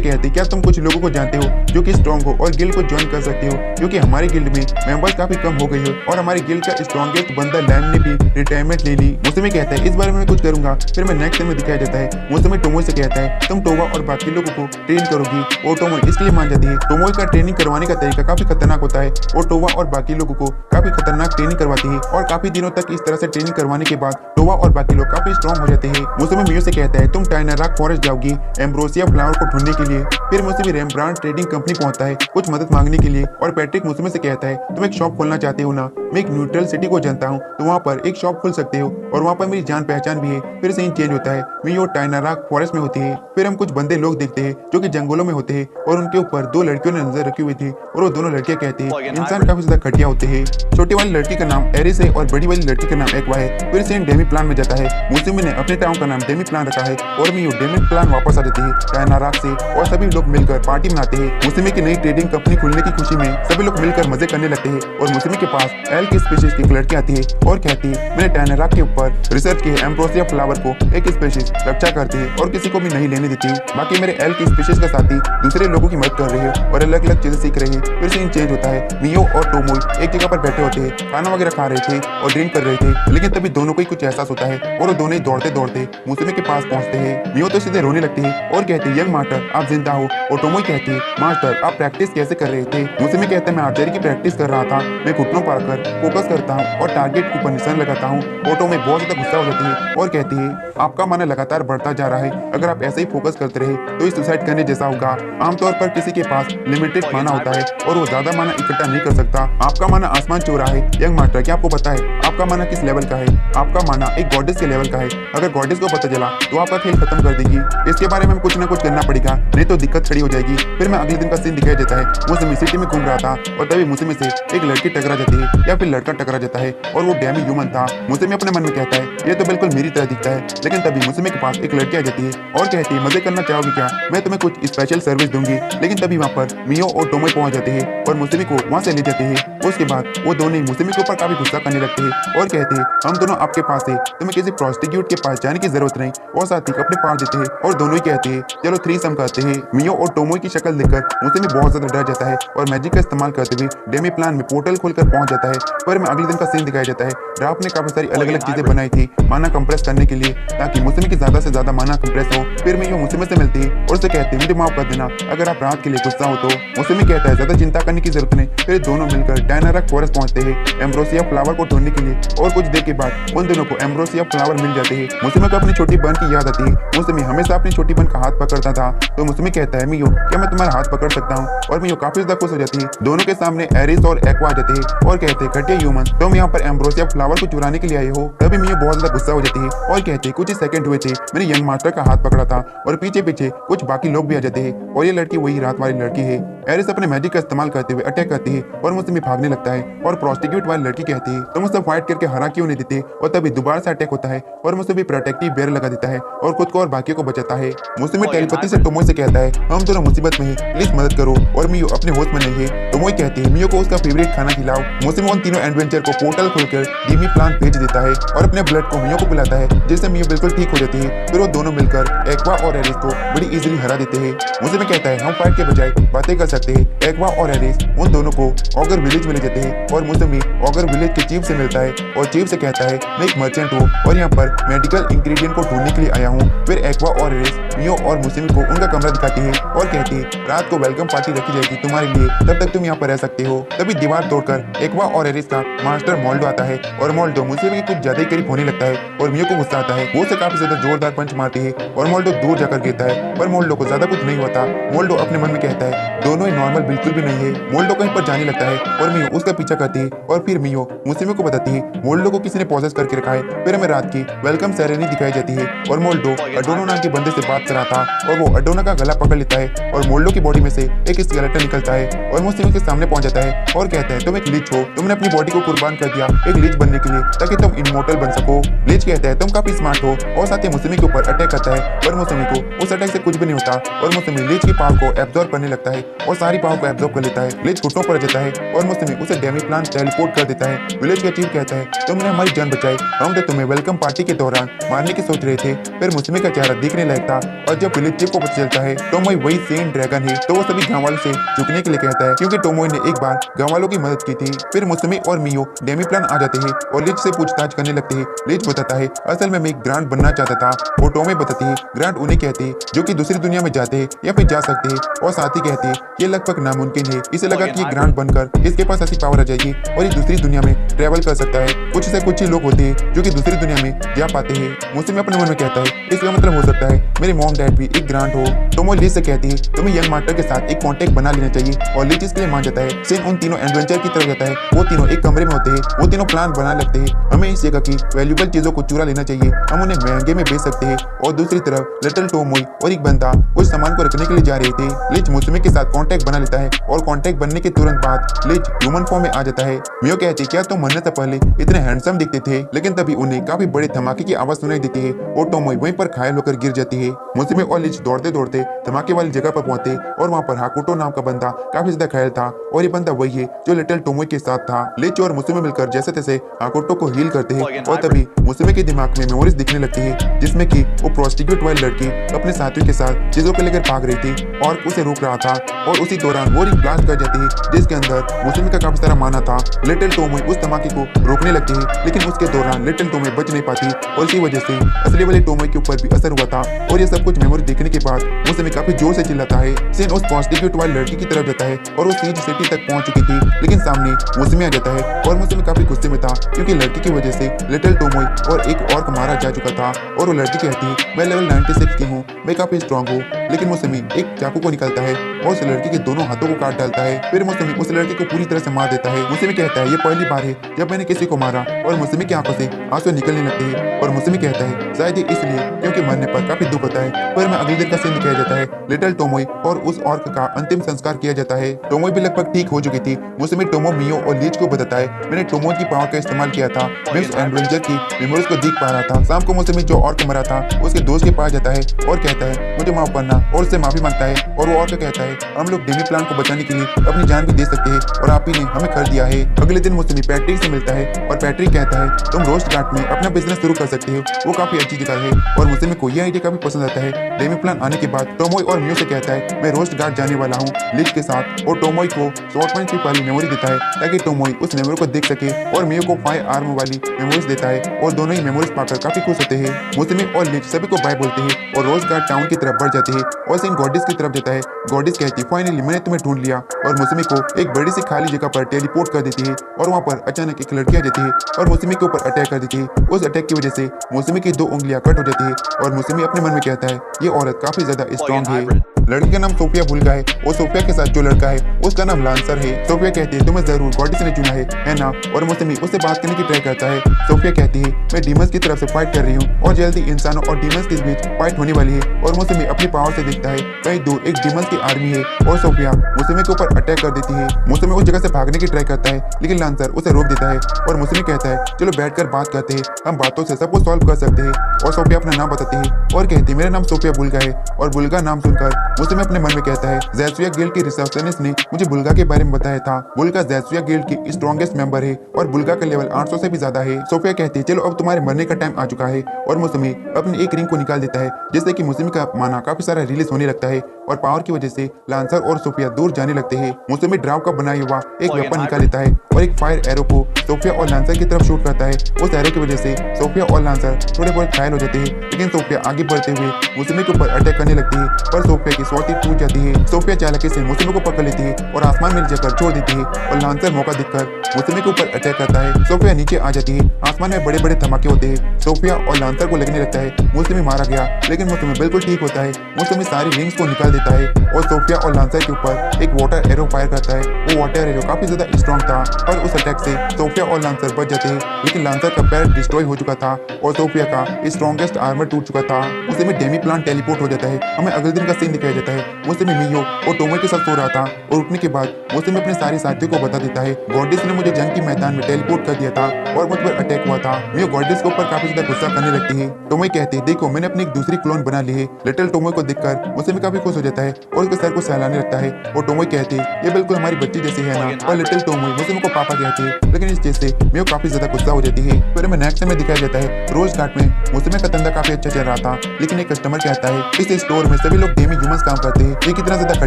कहती है क्या तुम कुछ लोगों को जानते हो जो कि स्ट्रॉन्ग हो और गिल्ड को ज्वाइन कर सकते हो, क्योंकि हमारे गिल्ड में मेंबर्स काफी कम हो गए हो और हमारी गिल्ड का स्ट्रॉन्गेस्ट बंदा लैम ने भी रिटायरमेंट ले ली। मुसमी कहता है इस बारे में कुछ करूंगा। फिर मैं नेक्स्ट टाइम में दिखाया जाता है मुसमी टोमोई से कहता है तुम टोवा और बाकी लोगों को ट्रेन करोगी और टोमोई इसलिए मान जाती है। टोमोई का ट्रेनिंग करवाने का तरीका काफी खतरनाक होता है और टोवा और बाकी लोगों को काफी खतरनाक ट्रेनिंग करवाती है और काफी दिनों तक इस तरह से ट्रेनिंग करवाने के बाद टोवा और बाकी लोग काफी स्ट्रॉन्ग हो जाते हैं। मुसमी मियो से कहता है तुम टाइनाराक फॉरेस्ट जाओगी एम्ब्रोसिया फ्लावर को ढूंढने के लिए। फिर मुसमी रेमब्रांड ट्रेडिंग कंपनी पहुंचता है कुछ मदद मांगने के लिए और पैट्रिक मुसमी से कहता है तुम एक शॉप खोलना चाहते हो ना, मैं एक न्यूट्रल सिटी को जानता हूँ तो वहाँ पर एक शॉप खोल सकते हो और वहाँ पर मेरी जान पहचान भी है। फिर सीन चेंज होता है, मियो टाइनाराक फॉरेस्ट में होती है। फिर हम कुछ बंदे लोग देखते हैं जो कि जंगलों में होते हैं और उनके ऊपर दो लड़कियों ने नजर रखी हुई थी और वो दोनों लड़कियां कहती है इंसान काफी ज्यादा घटिया होते हैं। छोटी वाली लड़की का नाम एरिस है और बड़ी वाली लड़की का नाम एक्वा है। फिर सीन डेमी प्लान में जाता है। मुसमी ने अपने टाउन का नाम डेमी प्लान रखा है और मियो डेमी प्लान वापस आ जाती है टाइनाराक से और सभी लोग मिलकर पार्टी मनाते हैं। मुसमी की नई ट्रेडिंग कंपनी खुलने की खुशी में सभी लोग मिलकर मजे करने लगते हैं और मुसमी के पास एल की स्पीशीज की एक लड़की आती है और कहती है मैंने टाइनाराक के ऊपर रिसर्च की है, एम्ब्रोसिया फ्लावर को एक स्पीशीज रक्षा करती है और किसी को भी नहीं लेने देती। बाकी मेरे एल की स्पीशीज का साथी दूसरे लोगों की मदद कर रही है और अलग अलग चीजें सीख रही है। फिर सीन चेंज होता है, मियो और टोमोई एक जगह पर बैठे होते हैं, खाना वगैरह खा रहे थे और ड्रिंक कर रहे थे लेकिन तभी दोनों को ही कुछ एहसास होता है और वो दोनों ही दौड़ते दौड़ते मुसमी के पास पहुंचते हैं। मियो तो सीधे रोने लगती है और कहती है यंग मास्टर आप जिंदा हो और टोमोई कहती है मास्टर आप प्रैक्टिस कैसे कर रहे थे। मुसमी कहता है मैं आर्चरी की प्रैक्टिस कर रहा था, मैं घुटनों पर आकर फोकस करता हूँ और टारगेट के ऊपर निशान लगाता हूँ। टोमोई बहुत ज्यादा गुस्सा हो जाती है और कहती है आपका माना लगातार बढ़ता जा रहा है, अगर आप ऐसे ही फोकस करते रहे तो ये सुसाइड करने जैसा होगा। आमतौर पर किसी के पास लिमिटेड माना होता है और वो ज्यादा माना इकट्ठा नहीं कर सकता। आपका माना आसमान छू रहा है। यंग मास्टर क्या आपको पता है आपका माना किस लेवल का है? आपका माना एक गॉडेस के लेवल का है। अगर गॉडेस को पता चला तो आपका खेल खत्म कर देगी। इसके बारे में कुछ ना कुछ करना पड़ेगा नहीं तो दिक्कत खड़ी हो जाएगी। फिर मैं अगले दिन का सीन दिखाया जाता है। मुसमी सिटी में घूम रहा था और तभी मुसमी से एक लड़की टकरा जाती है या फिर लड़का टकरा जाता है और वो डेमी ह्यूमन था। मुसमी अपने मन में कहता है ये तो बिल्कुल मेरी तरह दिखता है, लेकिन तभी मुसमी के पास एक लड़की आ जाती है और कहती है मजे करना चाहोगी क्या, मैं तुम्हें कुछ स्पेशल सर्विस दूंगी। लेकिन तभी वहाँ पर मियो और टोमोई पहुंच जाते हैं और मुसमी को वहाँ से ले जाते हैं। उसके बाद वो दोनों मुसमी के ऊपर काफी गुस्सा करने लगते हैं और कहते हैं हम दोनों आपके पास है, तुम्हें किसी प्रोस्टिट्यूट के पास जाने की जरूरत नहीं और साथ ही कपड़े फाड़ देते हैं और दोनों ही कहते हैं चलो थ्रीसम करते हैं। मियो और टोमोई की शक्ल देखकर मुसमी बहुत ज्यादा डर जाता है और मैजिक का इस्तेमाल करते हुए डेमी प्लान में पोर्टल खोलकर पहुंच जाता है। फिर में अगले दिन का सीन दिखाया जाता है। राफ ने काफी सारी अलग अलग चीजें बनाई थी माना कंप्रेस करने के लिए ताकि मुसमी की ज्यादा से ज्यादा माना कंप्रेस हो। फिर मियो मुसमी से मिलती है और उसे कहती है मुझे माफ कर देना अगर आप रात के लिए गुस्सा हो तो। मुसमी कहता है ज्यादा चिंता करने की जरूरत नहीं। फिर दोनों मिलकर टाइनाराक फॉरेस्ट पहुंचते हैं एम्ब्रोसिया फ्लावर को ढूंढने के लिए और कुछ देर के बाद उन दोनों को एम्ब्रोसिया फ्लावर मिल जाते हैं। मुसमी को अपनी छोटी बहन की याद आती है। मुसमी हमेशा अपनी छोटी बहन का हाथ पकड़ता था तो मुसमी कहता है मियो क्या मैं तुम्हारा हाथ पकड़ सकता हूँ, और मियो काफी ज्यादा खुश हो जाती है। दोनों के सामने एरिस और एक्वा आ जाते हैं और कहते हैं घटिया ह्यूमन तुम यहाँ पर एम्ब्रोसिया फ्लावर को चुराने के लिए आए हो। तभी मियो बहुत ज्यादा गुस्सा हो जाती है और कहते हैं कुछ ही सेकंड हुए थे मैंने यंग मास्टर का हाथ पकड़ा था और पीछे पीछे कुछ बाकी लोग भी आ जाते हैं और ये लड़की वही रात वाली लड़की है। एरिस अपने मैजिक का इस्तेमाल करते हुए अटैक करती है और मुसमी भागने लगता है और प्रोस्टिट्यूट वाली लड़की कहती है तुम मुझसे फाइट करके हरा क्यों नहीं देते, और तभी दोबारा से अटैक होता है और मुसमी प्रोटेक्टिव बेर लगा देता है और खुद को और बाकियों को बचाता है। मुसमी टेलीपैथी से टोमोई से कहता है हम दोनों मुसीबत में हैं, प्लीज मदद करो, और मियो अपने होश में नहीं है। टोमोई कहती है मियो को उसका फेवरेट खाना खिलाओ। मुसमी उन तीनों एडवेंचर को पोर्टल खोलकर डीमी प्लांट भेज देता है और अपने ब्लड को मियो को पिलाता है जिससे मियो बिल्कुल ठीक हो जाती है। फिर वो दोनों मिलकर एक्वा और एरिस को बड़ी इजीली हरा देते हैं। मुसमी कहता है हम फाइट के बजाय बातें कर सकते हैं। एक्वा और एरिस उन दोनों को ऑगर विलेज में ले जाते हैं और मुसमी ऑगर विलेज के चीफ से मिलता है और चीफ से कहता है मैं एक मर्चेंट हूँ और यहाँ पर मेडिकल इंग्रेडिएंट को ढूंढने के लिए आया हूँ। फिर एक्वा और एरिस मियो और मुसमी को उनका कमरा दिखाती है और कहती है रात को वेलकम पार्टी रखी जाएगी तुम्हारे लिए, तब तक तुम यहाँ पर रह सकते हो। तभी दीवार तोड़कर एक्वा और एरिस का मास्टर मोल्डो आता है और मोल्डो मुसमी के कुछ ज्यादा ही करीब होने लगता है और मियो को गुस्सा आता है। वो उसे काफी ज्यादा जोरदार पंच मारती है और मोल्डो दूर जाकर गिरता है, पर मोल्डो को ज्यादा कुछ नहीं होता। मोल्डो अपने मन में कहता है दोनों ही नॉर्मल बिल्कुल भी नहीं है। मोल्डो कहीं पर जाने लगता है और मियो उसका पीछा करती है और फिर मियो मुसमी को बताती है मोल्डो को किसी ने पॉसेस करके रखा है। फिर हमें रात की वेलकम सेरेमनी दिखाई जाती है और मोल्डो अडोनो नाम के बंदे से बात कर रहा था और वो अडोना का गला पकड़ लेता है और मोल्डो की बॉडी में से एक स्केलेटन निकलता है और मुसमी के सामने पहुंच जाता है और कहता है तुम एक लीच हो, तुमने अपनी बॉडी को कुर्बान कर दिया एक लीच बनने के लिए ताकि तुम इमोर्टल बन सको। लीच कहता है तुम काफी स्मार्ट हो और साथ ही मुसमी के ऊपर अटैक करता है, पर मुसमी को उस अटैक से कुछ भी नहीं होता और मुसमी लीच की पावर को एब्जॉर्ब करने लगता है और सारी पावर को एब्जॉर्ब कर लेता है। लीच घुटनों पर जाता है और मुसमी उसे डेमी प्लान टेलीपोर्ट कर देता है। विलेज का चीफ कहता है तुमने हमारी जान बचाई, हम तो तुम्हें वेलकम पार्टी के दौरान मारने की सोच रहे थे। फिर मुसमी का चेहरा दिखने लायक था और जब विलेज चीफ को पता चलता है टोमोई वही सेंट ड्रैगन है तो वो सभी गांव वालों से झुकने के लिए कहता है क्योंकि टोमोई ने एक बार गांव वालों की मदद की थी। फिर मुसमी और मियो डेमी प्लान आ जाते हैं और लीच से पूछताछ करने लगते हैं। लीच बताता है असल में मैं एक ग्रांट बनना चाहता था और टोमोई बताती है ग्रांट उन्हें कहते हैं जो कि दूसरी दुनिया में जाते हैं या फिर जा सकते हैं और साथ ही कहते हैं ये लगभग नामुमकिन है। इसे लगा कि ये ग्रांट बनकर इसके पास ऐसी पावर आ जाएगी और ये दूसरी दुनिया में ट्रेवल कर सकता है। कुछ से कुछ ही लोग होते हैं जो कि दूसरी दुनिया में जा पाते हैं। मुसमी अपने मन में कहता है इसका मतलब हो सकता है मेरे मॉम डैड भी एक ग्रांट हो। टोमोई लीच से कहती है तुम्हें यंग मार्टर के साथ एक कॉन्टेक्ट बना लेना चाहिए और लीच इसके लिए मान जाता है। सेन उन तीनों एडवेंचर की तरफ जाता है। वो तीनों एक कमरे में होते हैं, वो तीनों प्लान बना लगते हैं। हमें इस जगह की वैल्यूबल चीजों को चुरा लेना चाहिए, हम उन्हें महंगे में बेच सकते हैं। और दूसरी तरफ लिटिल टोमोई और एक बंदा कुछ सामान को रखने के लिए जा रहे थे। लीच मुसमी के साथ कॉन्टेक्ट बना लेता है और कॉन्टेक्ट बनने के तुरंत बाद लीच ह्यूमन फॉर्म में आ जाता है। मियो कहती क्या तुम मरने से पहले इतने हैंडसम दिखते थे, लेकिन तभी उन्हें काफी बड़े धमाके की आवाज सुनाई देती है और टोमोई वहीं पर घायल होकर गिर जाती है। मुसमी और लीच दौड़ते दौड़ते धमाके वाली जगह पर पहुंचते और वहाँ पर हाकुटो नाम का बंदा काफी ज्यादा घायल था और ये बंदा वही है जो लिटिल टोमोई के साथ था। लीच और मुसमी मिलकर जैसे तैसे हाकुटो को हील करते हैं और तभी मुसमी के दिमाग में मेमोरीज दिखने लगती है जिसमें कि वो प्रोस्टिट्यूट वाली लड़की अपने साथियों के साथ चीजों को लेकर भाग रही थी और उसे रोक रहा था और उसी दौरान वो रिंग ब्लास्ट कर जाती है जिसके अंदर मुसमी का काफी सारा माना था। लिटिल टोमोई उस धमाके को रोकने लगती है लेकिन उसके दौरान लिटिल टोमोई बच नहीं पाती और इसी वजह से असली वाले टोमोई के ऊपर भी असर हुआ था और ये सब कुछ मेमोरी देखने के बाद मुसमी काफी जोर से चिल्लाता है। सेन उस प्रोस्टिट्यूट वाली लड़की की तरफ जाता है और वो सीज सिटी तक पहुंच चुकी थी लेकिन सामने मुसमी आ जाता है और मुसमी काफी गुस्से में था क्योंकि लड़की की वजह से लिटिल टोमोई और एक और मारा जा चुका था और वो लड़की कहती है मैं लेवल 96 की हूँ, मैं काफी स्ट्रॉन्ग हूँ। लेकिन मुसमी एक चाकू को निकालता है और उस लड़की के दोनों हाथों को काट डालता है। फिर मुसमी उस लड़की को पूरी तरह से मार देता है। मुसमी कहता है ये पहली बार है जब मैंने किसी को मारा और मुसमी की आंखों से आंसू निकलने लगते हैं और मुसमी कहता है शायद ही इसलिए क्योंकि मरने पर काफी दुख होता है। पर मैं अगले दिन का सीन दिखाया जाता है। लिटिल टोमोई और उस ऑर्क का अंतिम संस्कार किया जाता है। टोमोई भी लगभग ठीक हो चुकी थी। मुसमी टोमो मियो और लीच को बताता है मैंने टोमो की पावर का इस्तेमाल किया था, मैं उस एडवेंचर की मेमोरीज को देख पा रहा था। शाम को मुसमी जो ऑर्क मरा था उसके दोस्त के पास जाता है और कहता है मुझे माफ करना और उससे माफी मांगता है और वो ऑर्क कहता है हम लोग डेमी प्लान को बचाने के लिए अपनी जान भी दे सकते हैं और आप ही ने हमें कर दिया है। अगले दिन मुसमी पैट्रिक से मिलता है और पैट्रिक कहता है तुम रोस्ट गार्ड में अपना बिजनेस शुरू कर सकते हो, वो काफी अच्छी जगह है और मुसमी को यह आइडिया काफी पसंद आता है। डेमी प्लान आने के बाद टोमोई और मियो से कहता है मैं रोस्ट गार्ड जाने वाला हूँ लीच के साथ और टोमोई को शॉर्ट पंच वाली मेमोरी देता है ताकि टोमोई उस मेमोरी को देख सके और मियो को फायर आर्म वाली मेमोरीज देता है और दोनों ही मेमोरीज पाकर काफी खुश होते हैं। मुसमी और लीच सभी को बाय बोलते हैं और रोस्ट गार्ड टाउन की तरफ बढ़ जाते हैं और सेन गॉडिस की तरफ जाता है। गॉडिस कहती है फाइनली मैंने तुम्हें ढूंढ लिया और मुसमी को एक बड़ी सी खाली जगह पर टेलीपोर्ट कर देती है और वहाँ पर अचानक एक लड़की आ जाती है और मुसमी के ऊपर अटैक कर देती है। उस अटैक की वजह से मुसमी की 2 उंगलियां कट हो जाती है और मुसमी अपने मन में कहता है ये औरत काफी ज्यादा स्ट्रॉन्ग है। लड़की का नाम सोफिया बुल्गा है और सोफिया के साथ जो लड़का है उसका नाम लांसर है। सोफिया कहती है तुम्हें जरूर गॉडिस ने चुना है ना, और मुसमी उससे बात करने की ट्राई करता है। सोफिया कहती है मैं डीमंस की तरफ से फाइट कर रही हूँ और जल्दी इंसानों और डीमंस के बीच फाइट होने वाली है और मुसमी अपनी पावर से देखता है कहीं दूर एक डीमंस की आर्मी है और सोफिया मुसमी के ऊपर अटैक कर देती है। मुसमी उस जगह से भागने की ट्राई करता है लेकिन लांसर उसे रोक देता है और मुसमी कहता है चलो बैठकर बात करते हैं, हम बातों से सब कुछ सॉल्व कर सकते हैं। और सोफिया अपना नाम बताती है और कहती है मेरा नाम सोफिया बुल्गा है और बुल्गा नाम सुनकर मुसमी अपने मन में कहता है जैसुया गिल्ड की रिसेप्शनिस्ट ने मुझे बुल्गा के बारे में बताया था। बुल्गा जैसुया गिल्ड की स्ट्रॉन्गेस्ट मेंबर है और बुल्गा का लेवल 800 से भी ज्यादा है। सोफिया कहती है चलो अब तुम्हारे मरने का टाइम आ चुका है और मुसमी अपनी एक रिंग को निकाल देता है जिससे कि मुसमी का माना काफी सारा रिलीज होने लगता है और पावर की वजह से लांसर और सोफिया दूर जाने लगते हैं। मुसमी ड्राव का बनाया हुआ एक वेपन निकाल लेता है और एक फायर एरो को सोफिया और लांसर की तरफ शूट करता है। उस एरो की वजह से सोफिया और लांसर थोड़े बहुत घायल हो जाते हैं, लेकिन सोफिया आगे बढ़ते हुए मुसमी के ऊपर अटैक करने लगती है, पर सोफिया की स्वाति टूट जाती है। सोफिया चालाकी से मुसमी को पकड़ लेती है और आसमान में जाकर छोड़ देती है और लांसर मौका देखकर मुसमी के ऊपर अटैक करता है। सोफिया नीचे आ जाती है, आसमान में बड़े बड़े धमाके होते हैं। सोफिया और लांसर को लगने लगता है मुसमी मारा गया, लेकिन मुसमी बिल्कुल ठीक होता है। मुसमी सारी रिंग्स को निकाल देता है और सोफिया और लांसर के ऊपर एक वाटर एरो फायर करता है। वो वाटर एरो काफी ज्यादा स्ट्रॉन्ग था और उस अटैक से सोफिया और लांसर बच जाते हैं, लेकिन लांसर का पैर डिस्ट्रॉय हो चुका था और सोफिया का स्ट्रॉन्गेस्ट आर्मर टूट चुका था। उसे में डेमी प्लांट टेलीपोर्ट हो जाता है। हमें अगले दिन का सीन दिखाया जाता है। मुसमी मियो और टोमो के साथ सो रहा था और उठने के बाद मुसमी अपने सारे साथियों को बता देता है गॉडेस ने मुझे जंग के मैदान में टेलीपोर्ट कर दिया था और मुझ पर अटैक हुआ था। मियो गॉडेस के ऊपर काफी ज्यादा गुस्सा करने लगती है। टोमो कहते हैं देखो मैंने अपनी एक दूसरी क्लोन बना ली है। लिटिल टोमो को देखकर मुसमी काफी खुश हो जाता है और उसके सर को सहलाने लगता है और टोमो कहते हैं ये बिल्कुल हमारी बच्ची जैसी है ना। और लिटिल टोमो मुसमी को पापा कहते हैं, लेकिन इस चीज से मियो काफी ज्यादा गुस्सा हो जाती है। फिर हमें नेक्स्ट में दिखाया जाता है रोज घाट में मुसमी का धंधा काफी अच्छा चल रहा था, लेकिन एक कस्टमर कहता है इस स्टोर में सभी लोग डेमी ह्यूमंस काम करते हैं, ये कितना ज्यादा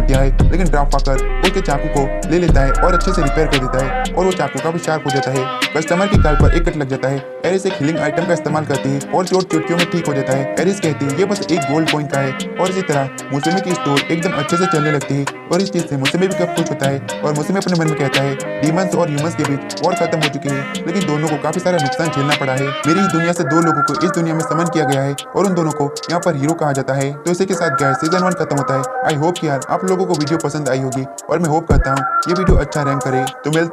घटिया है। लेकिन ड्राफ आकर उसके चाकू को ले लेता है और अच्छे से रिपेयर कर देता है और वो चाकू काफी शार्प हो जाता है। कस्टमर की गाल पर एक कट लग जाता है। एरिस एक हीलिंग आइटम का इस्तेमाल करती है और चोट चुटकियों में ठीक हो जाता है। एरिस कहती है ये बस एक गोल्ड कॉइन का है और इसी तरह मुसमी की स्टोर एकदम अच्छे से चलने लगती है और इस चीज से मुसमी भी काफी खुश होता है और मुसमी अपने मन में कहता है डीमंस और ह्यूमंस के बीच वॉर खत्म हो चुकी है, लेकिन दोनों को काफी सारा नुकसान झेलना पड़ा है। मेरी ही दुनिया से दो लोगों को इस दुनिया में समन किया गया है और उन दोनों को यहाँ पर हीरो कहा जाता है। तो इसी के साथ गाइस सीजन 1 खत्म होता है। आई होप कि यार आप लोगों को वीडियो पसंद आई होगी और मैं होप करता हूँ ये वीडियो अच्छा रैंक करे। तो मिलते